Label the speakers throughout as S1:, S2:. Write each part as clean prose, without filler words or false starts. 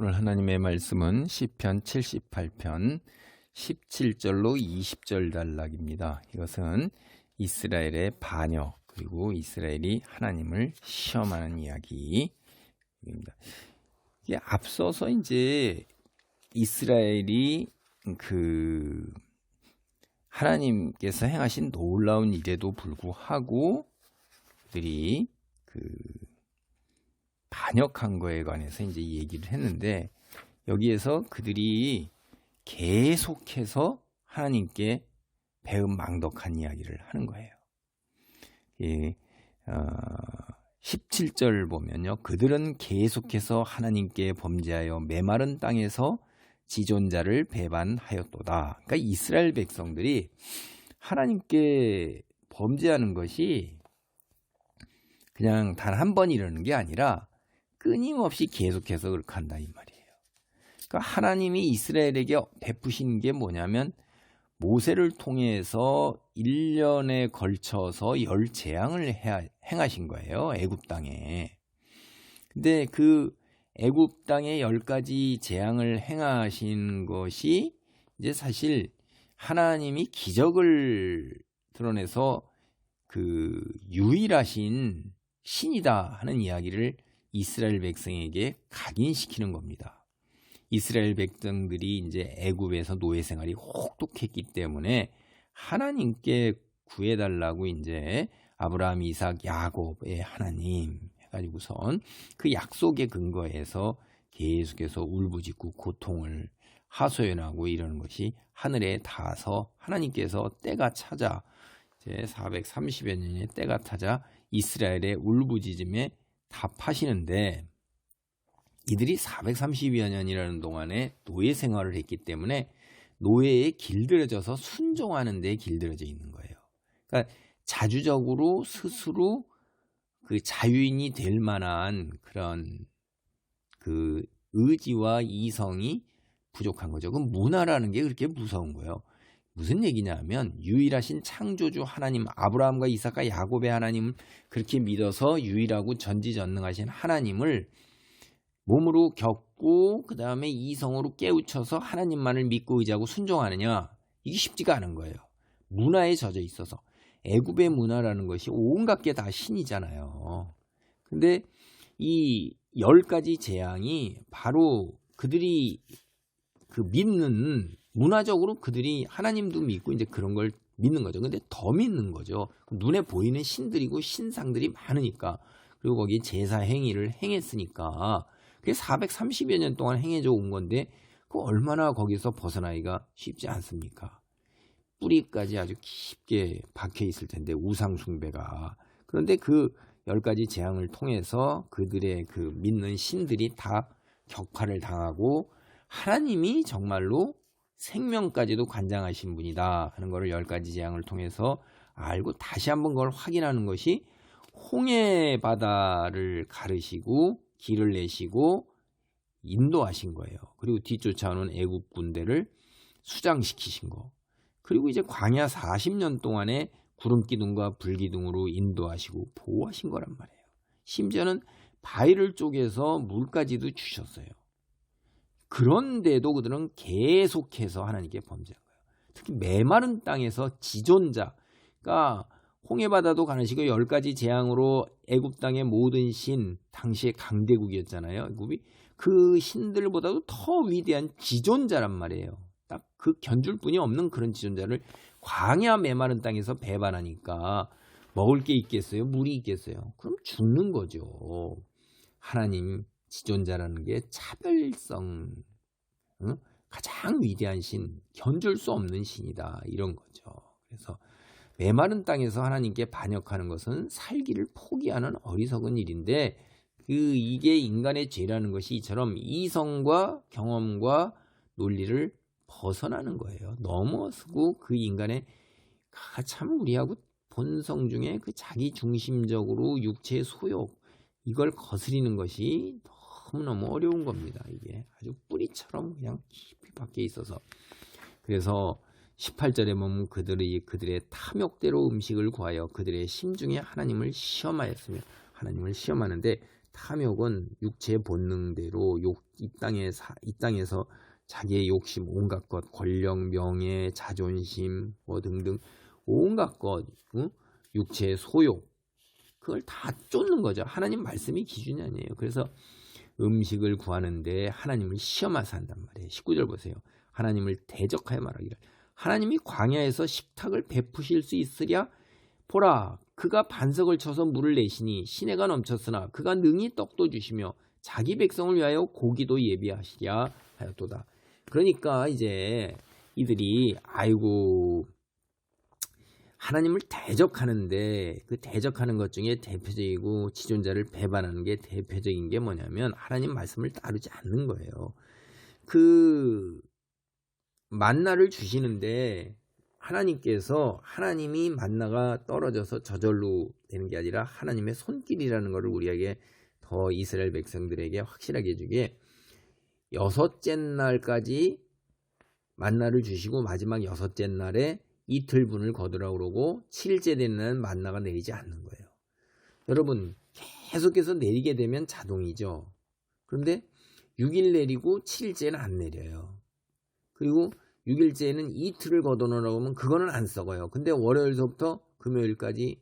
S1: 오늘 하나님의 말씀은 시편 78편 17절로 20절 단락입니다. 이것은 이스라엘의 반역 그리고 이스라엘이 하나님을 시험하는 이야기입니다. 이게 앞서서 이제 이스라엘이 하나님께서 행하신 놀라운 일에도 불구하고 그들이 반역한 거에 관해서 이제 얘기를 했는데, 여기에서 그들이 계속해서 하나님께 배은망덕한 이야기를 하는 거예요. 17절 보면요, 그들은 계속해서 하나님께 범죄하여 메마른 땅에서 지존자를 배반하였도다. 그러니까 이스라엘 백성들이 하나님께 범죄하는 것이 그냥 단 한 번 이러는 게 아니라 끊임없이 계속해서 그렇게 한다 이 말이에요. 그러니까 하나님이 이스라엘에게 베푸신 게 뭐냐면, 모세를 통해서 1년에 걸쳐서 10재앙을 행하신 거예요, 애굽 땅에. 근데 그 애굽 땅에 10가지 재앙을 행하신 것이 이제 사실 하나님이 기적을 드러내서 유일하신 신이다 하는 이야기를 이스라엘 백성에게 각인시키는 겁니다. 이스라엘 백성들이 이제 애굽에서 노예 생활이 혹독했기 때문에 하나님께 구해달라고 이제 아브라함, 이삭, 야곱의 하나님 해가지고선 그 약속에 근거해서 계속해서 울부짖고 고통을 하소연하고 이러는 것이 하늘에 닿아서 하나님께서 때가 찾아 이제 430여 년의 때가 타자 이스라엘의 울부짖음에 답하시는데, 이들이 430여 년이라는 동안에 노예 생활을 했기 때문에 노예에 길들여져서 순종하는 데 길들여져 있는 거예요. 그러니까 자주적으로 스스로 그 자유인이 될 만한 그런 의지와 이성이 부족한 거죠. 그 문화라는 게 그렇게 무서운 거예요. 무슨 얘기냐면, 유일하신 창조주 하나님, 아브라함과 이삭과 야곱의 하나님을 그렇게 믿어서 유일하고 전지전능하신 하나님을 몸으로 겪고 그 다음에 이성으로 깨우쳐서 하나님만을 믿고 의지하고 순종하느냐, 이게 쉽지가 않은 거예요. 문화에 젖어 있어서. 애굽의 문화라는 것이 온갖 게 다 신이잖아요. 근데 이 10가지 재앙이 바로 그들이 믿는, 문화적으로 그들이 하나님도 믿고 이제 그런 걸 믿는 거죠. 근데 더 믿는 거죠. 눈에 보이는 신들이고 신상들이 많으니까, 그리고 거기 제사 행위를 행했으니까 그게 430여 년 동안 행해져 온 건데, 그 얼마나 거기서 벗어나기가 쉽지 않습니까? 뿌리까지 아주 깊게 박혀 있을 텐데, 우상 숭배가. 그런데 그 10가지 재앙을 통해서 그들의 믿는 신들이 다 격파를 당하고 하나님이 정말로 생명까지도 관장하신 분이다 하는 것을 10가지 재앙을 통해서 알고 다시 한번 그걸 확인하는 것이, 홍해 바다를 가르시고 길을 내시고 인도하신 거예요. 그리고 뒤쫓아오는 애굽 군대를 수장시키신 거. 그리고 이제 광야 40년 동안에 구름기둥과 불기둥으로 인도하시고 보호하신 거란 말이에요. 심지어는 바위를 쪼개서 물까지도 주셨어요. 그런데도 그들은 계속해서 하나님께 범죄한 거예요. 특히 메마른 땅에서 지존자가, 홍해바다도 가르시고 10가지 재앙으로 애굽 땅의 모든 신, 당시의 강대국이었잖아요. 애굽이 그 신들보다도 더 위대한 지존자란 말이에요. 딱 그 견줄 뿐이 없는 그런 지존자를 광야 메마른 땅에서 배반하니까 먹을 게 있겠어요? 물이 있겠어요? 그럼 죽는 거죠. 하나님 지존자라는 게 차별성, 가장 위대한 신, 견줄 수 없는 신이다, 이런 거죠. 그래서 메마른 땅에서 하나님께 반역하는 것은 살기를 포기하는 어리석은 일인데, 이게 인간의 죄라는 것이 이처럼 이성과 경험과 논리를 벗어나는 거예요. 넘어서고 그 인간의 참 우리하고 본성 중에 자기 중심적으로 육체의 소욕, 이걸 거스리는 것이 너무너무 어려운 겁니다. 이게 아주 뿌리처럼 그냥 깊이 박혀 있어서. 그래서 18절에 보면 그들의 탐욕대로 음식을 구하여 그들의 심중에 하나님을 시험하였으며, 하나님을 시험하는데 탐욕은 육체의 본능대로 이 땅에서 자기의 욕심 온갖 것, 권력, 명예, 자존심 뭐 등등 온갖 것, 육체의 소욕, 그걸 다 쫓는 거죠. 하나님 말씀이 기준이 아니에요. 그래서 음식을 구하는데 하나님을 시험하사 한단 말이에요. 19절 보세요. 하나님을 대적하여 말하기를, 하나님이 광야에서 식탁을 베푸실 수 있으랴? 보라, 그가 반석을 쳐서 물을 내시니 시내가 넘쳤으나 그가 능히 떡도 주시며 자기 백성을 위하여 고기도 예비하시랴 하였도다. 그러니까 이제 이들이 아이고 하나님을 대적하는데, 그 대적하는 것 중에 대표적이고 지존자를 배반하는 게 대표적인 게 뭐냐면 하나님 말씀을 따르지 않는 거예요. 그 만나를 주시는데 하나님께서, 하나님이 만나가 떨어져서 저절로 되는 게 아니라 하나님의 손길이라는 것을 우리에게 더 이스라엘 백성들에게 확실하게 해주게, 6째 날까지 만나를 주시고 마지막 6째 날에 이틀분을 거두라고 그러고 7일째 되는 날은 만나가 내리지 않는 거예요. 여러분, 계속해서 내리게 되면 자동이죠. 그런데 6일 내리고 7일째는 안 내려요. 그리고 6일째는 이틀을 거둬놓으라고 하면 그거는 안 썩어요. 근데 월요일서부터 금요일까지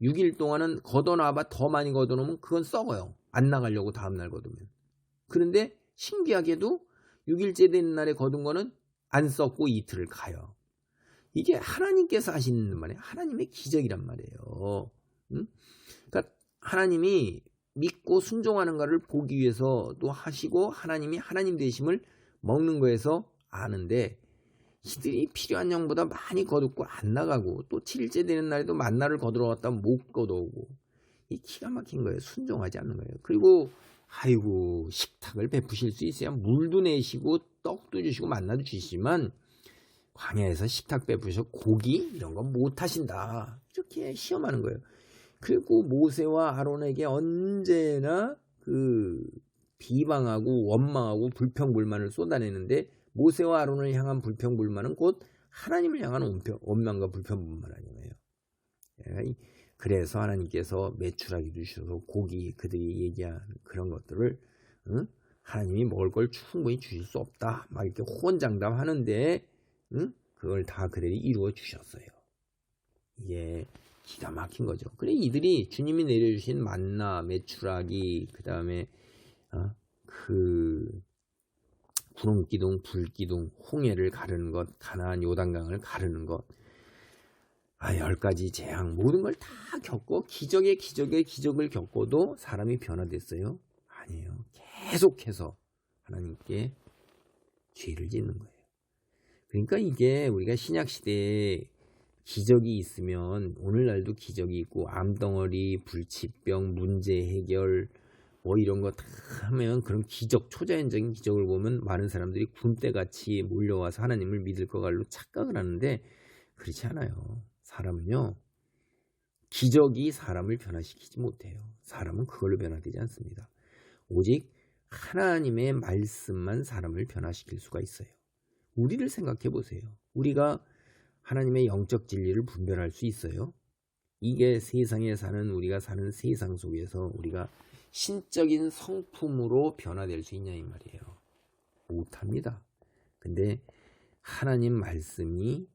S1: 6일 동안은 걷어놔봐 더 많이 걷어놓으면 그건 썩어요. 안 나가려고 다음날 거두면. 그런데 신기하게도 6일째 되는 날에 거둔 거는 안 썩고 이틀을 가요. 이게 하나님께서 하시는 말이에요. 하나님의 기적이란 말이에요. 그러니까 하나님이 믿고 순종하는 것을 보기 위해서도 하시고, 하나님이 하나님 되심을 먹는 거에서 아는데, 이들이 필요한 양보다 많이 거두고 안 나가고, 또 7일째 되는 날에도 만나를 거두러 갔다 못 거두고, 이 기가 막힌 거예요. 순종하지 않는 거예요. 그리고 아이고 식탁을 베푸실 수 있어야 물도 내시고 떡도 주시고 만나도 주시지만 광야에서 식탁 베푸셔 고기 이런 거 못 하신다, 이렇게 시험하는 거예요. 그리고 모세와 아론에게 언제나 그 비방하고 원망하고 불평불만을 쏟아내는데, 모세와 아론을 향한 불평불만은 곧 하나님을 향한 원망과 불평불만 아니에요. 그래서 하나님께서 메추라기도 주셔서 고기, 그들이 얘기한 그런 것들을 하나님이 먹을 걸 충분히 주실 수 없다 막 이렇게 호언장담하는데 그걸 다 그들이 이루어 주셨어요. 이게 기가 막힌 거죠. 그래 이들이 주님이 내려주신 만나, 메추라기, 그 다음에 그 구름기둥, 불기둥, 홍해를 가르는 것, 가나안 요단강을 가르는 것, 10가지 재앙 모든 걸 다 겪고 기적의 기적을 겪고도 사람이 변화됐어요? 아니에요. 계속해서 하나님께 죄를 짓는 거예요. 그러니까 이게 우리가 신약시대에 기적이 있으면 오늘날도 기적이 있고, 암덩어리, 불치병, 문제 해결 뭐 이런 거 다 하면 그런 기적, 초자연적인 기적을 보면 많은 사람들이 군대같이 몰려와서 하나님을 믿을 것으로 착각을 하는데 그렇지 않아요. 사람은요, 기적이 사람을 변화시키지 못해요. 사람은 그걸로 변화되지 않습니다. 오직 하나님의 말씀만 사람을 변화시킬 수가 있어요. 우리를 생각해 보세요. 우리가 하나님의 영적 진리를 분별할 수 있어요? 이게 세상에 사는, 우리가 사는 세상 속에서 우리가 신적인 성품으로 변화될 수 있냐 이 말이에요. 못합니다. 근데 하나님 말씀이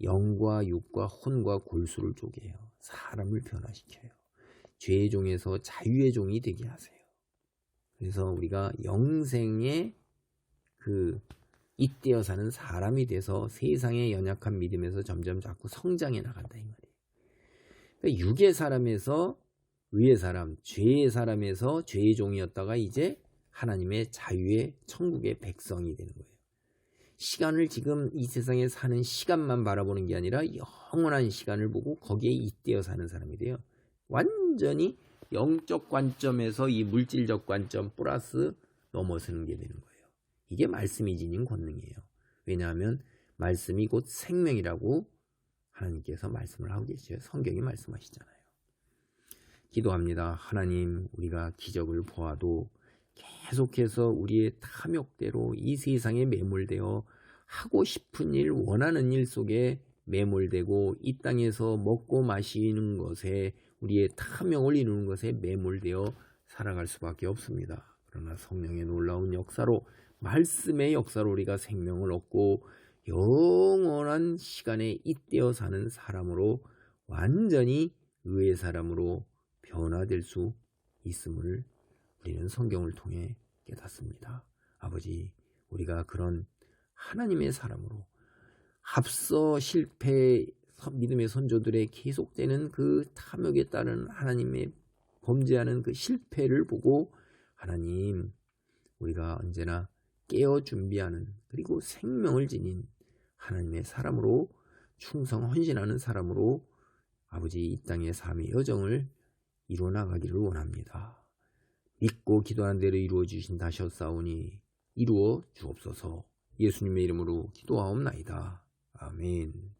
S1: 영과 육과 혼과 골수를 쪼개요. 사람을 변화시켜요. 죄의 종에서 자유의 종이 되게 하세요. 그래서 우리가 영생에 잇대어 사는 사람이 돼서 세상의 연약한 믿음에서 점점 자꾸 성장해 나간다 이 말이에요. 그러니까 육의 사람에서 의의 사람, 죄의 사람에서 죄의 종이었다가 이제 하나님의 자유의 천국의 백성이 되는 거예요. 시간을 지금 이 세상에 사는 시간만 바라보는 게 아니라 영원한 시간을 보고 거기에 잇대어 사는 사람이 돼요. 완전히 영적 관점에서 이 물질적 관점 플러스 넘어서는 게 되는 거예요. 이게 말씀이 지닌 권능이에요. 왜냐하면 말씀이 곧 생명이라고 하나님께서 말씀을 하고 계시죠. 성경이 말씀하시잖아요. 기도합니다. 하나님, 우리가 기적을 보아도 계속해서 우리의 탐욕대로 이 세상에 매몰되어 하고 싶은 일, 원하는 일 속에 매몰되고 이 땅에서 먹고 마시는 것에 우리의 탐욕을 이루는 것에 매몰되어 살아갈 수밖에 없습니다. 그러나 성령의 놀라운 역사로, 말씀의 역사로 우리가 생명을 얻고 영원한 시간에 잇대어 사는 사람으로, 완전히 의의 사람으로 변화될 수 있음을 우리는 성경을 통해 깨닫습니다. 아버지, 우리가 그런 하나님의 사람으로, 앞서 믿음의 선조들의 계속되는 그 탐욕에 따른 하나님의 범죄하는 그 실패를 보고, 하나님, 우리가 언제나 깨어 준비하는, 그리고 생명을 지닌 하나님의 사람으로, 충성 헌신하는 사람으로 아버지 이 땅의 삶의 여정을 이루어 나가기를 원합니다. 믿고 기도하는 대로 이루어 주신다셨사오니 이루어 주옵소서. 예수님의 이름으로 기도하옵나이다. 아멘.